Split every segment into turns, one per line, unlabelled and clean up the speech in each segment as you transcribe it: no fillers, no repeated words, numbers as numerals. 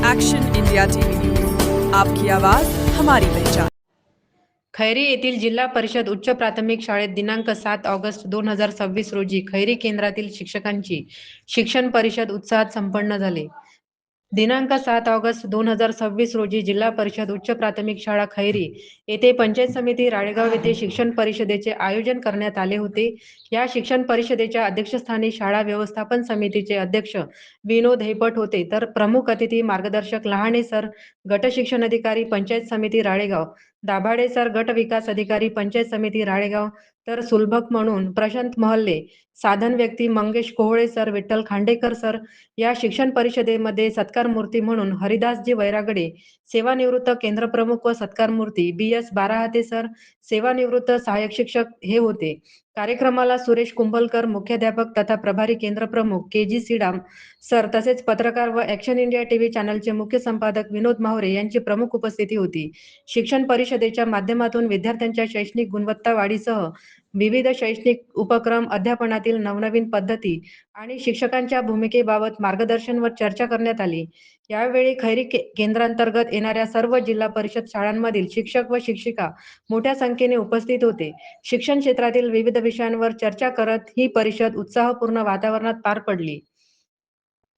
Action India TV news, आपकी आवाज हमारी पहचान।
खैरी येथील जिल्हा परिषद उच्च प्राथमिक शाळेत दिनांक 7 ऑगस्ट 2026 रोजी खैरी केंद्रातील शिक्षकांची शिक्षण परिषद उत्साहात संपन्न झाले। दिनांक 7 ऑगस्ट 2026 रोजी जिल्हा परिषद उच्च प्राथमिक शाळा खैरी येथे पंचायत समिती राळेगाव येथे शिक्षण परिषदेचे आयोजन करण्यात आले होते। या शिक्षण परिषदेच्या अध्यक्षस्थानी शाळा व्यवस्थापन समितीचे अध्यक्ष विनोद हेपट होते, तर प्रमुख अतिथी मार्गदर्शक लहाने सर, गट शिक्षण अधिकारी पंचायत समिती राळेगाव, दाभाडे सर, गट विकास अधिकारी पंचायत समिती राळेगाव, तर सुलभक म्हणून प्रशांत महल्ले, साधन व्यक्ती मंगेश कोहळे सर, विठ्ठल खांडेकर सर। या शिक्षण परिषदेमध्ये सत्कार मूर्ती म्हणून हरिदासजी वैरागडे, सेवानिवृत्त केंद्रप्रमुख व सत्कार मूर्ती BS बाराहाते सर, सेवानिवृत्त सहाय्यक शिक्षक हे होते। कार्यक्रमाला सुरेश कुंभलकर मुख्याध्यापक तथा प्रभारी केंद्रप्रमुख KG सीडाम सर तसेच पत्रकार व ॲक्शन इंडिया टीव्ही चॅनलचे मुख्य संपादक विनोद माहुरे यांची प्रमुख उपस्थिती होती। शिक्षण परिषदेच्या माध्यमातून विद्यार्थ्यांच्या शैक्षणिक गुणवत्ता वाढीसह विविध शैक्षणिक उपक्रम, अध्यापनातील नवनवीन पद्धती आणि शिक्षकांच्या भूमिकेबाबत मार्गदर्शन व चर्चा करण्यात आली। यावेळी खैरी केंद्रांतर्गत येणाऱ्या सर्व जिल्हा परिषद शाळांमधील शिक्षक व शिक्षिका मोठ्या संख्येने उपस्थित होते। शिक्षण क्षेत्रातील विविध विषयांवर चर्चा करत ही परिषद उत्साहपूर्ण वातावरणात पार पडली।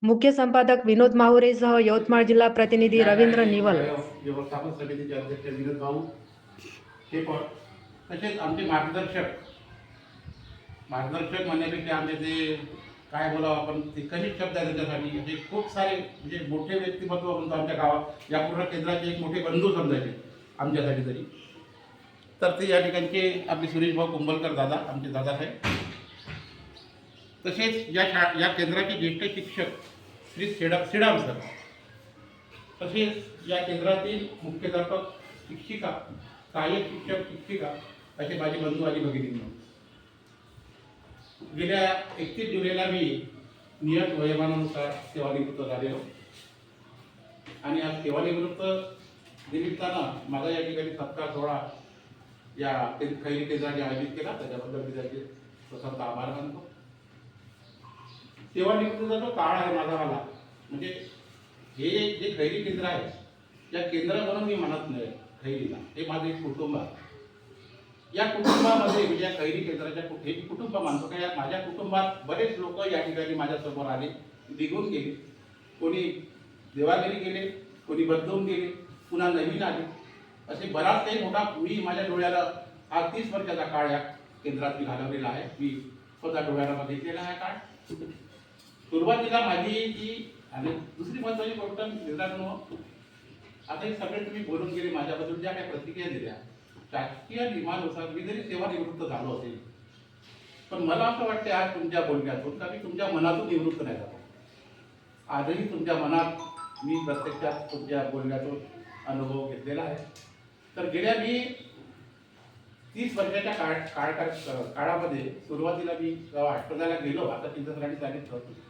मुख्य संपादक विनोद माहुरेसह यवतमाळ जिल्हा प्रतिनिधी रवींद्र निवल,
व्यवस्थापन समितीचे अध्यक्ष विनोद भाऊ हे पण तसेच आमचे मार्गदर्शक म्हणण्यापेक्षा आमचे ते काय बोलावं आपण ते कमी शब्द आहे त्याच्यासाठी म्हणजे खूप सारे म्हणजे मोठे व्यक्तिमत्व म्हणतो आमच्या गावात, या पूर्ण केंद्राचे एक मोठे बंधू समजायचे आमच्यासाठी तरी। तर ते या ठिकाणचे आपले सुरेश भाऊ कुंभलकर दादा, आमचे दादासाहेब, तसेच या केंद्राचे ज्येष्ठ शिक्षक श्री सीडाम सर, तसेच या केंद्रातील मुख्याध्यापक, शिक्षिका, सहाय्यक शिक्षक, शिक्षिका असे माझे बंधू आणि भगिनींनो, गेल्या 31 जुलैला मी नियत वयोमानानुसार सेवानिवृत्त झालेलो आणि आज सेवानिवृत्त निमित्तानं माझा या ठिकाणी सत्कार सोहळा या खैरी केंद्राने आयोजित केला, त्याच्याबद्दल मी त्याचे प्रथमतः आभार मानतो। सेवानिवृत्तीचा जो काळ आहे माझा म्हणजे हे जे खैरी केंद्र आहे, या केंद्र म्हणून मी म्हणत नाही खैरीला, हे माझे एक कुटुंब आहे। या कुटुंबामध्ये म्हणजे या खैरी केंद्राच्या हे कुटुंब मानतो का, या माझ्या कुटुंबात बरेच लोक या ठिकाणी माझ्यासमोर आले, निघून गेले, कोणी देवाघरी गेले, कोणी बदलून गेले, पुन्हा नवीन आले, असे बराच काही मोठा मी माझ्या डोळ्याला हा 30 वर्षाचा काळ या केंद्रात मी घालवलेला आहे। मी स्वतः डोळ्याला बघितलेला आहे काळ। सुरुवातीला माझी जी आणि दुसरी महत्त्वाची गोष्ट मित्रांनो, आता हे सगळे तुम्ही बोलून गेले, माझ्याबद्दल ज्या काही प्रतिक्रिया दिल्या, शासकीय नियमानुसार मी जरी सेवानिवृत्त झालो असेल, पण मला असं वाटतं आज तुमच्या बोलण्यातून का मी तुमच्या मनातून निवृत्त नाही झालो। आजही तुमच्या मनात मी प्रत्यक्षात तुमच्या बोलण्यातून अनुभव घेतलेला आहे। तर गेल्या मी 30 वर्षाच्या काळामध्ये सुरुवातीला मी हॉस्पिटलला गेलो, आता तिथं सांगितलं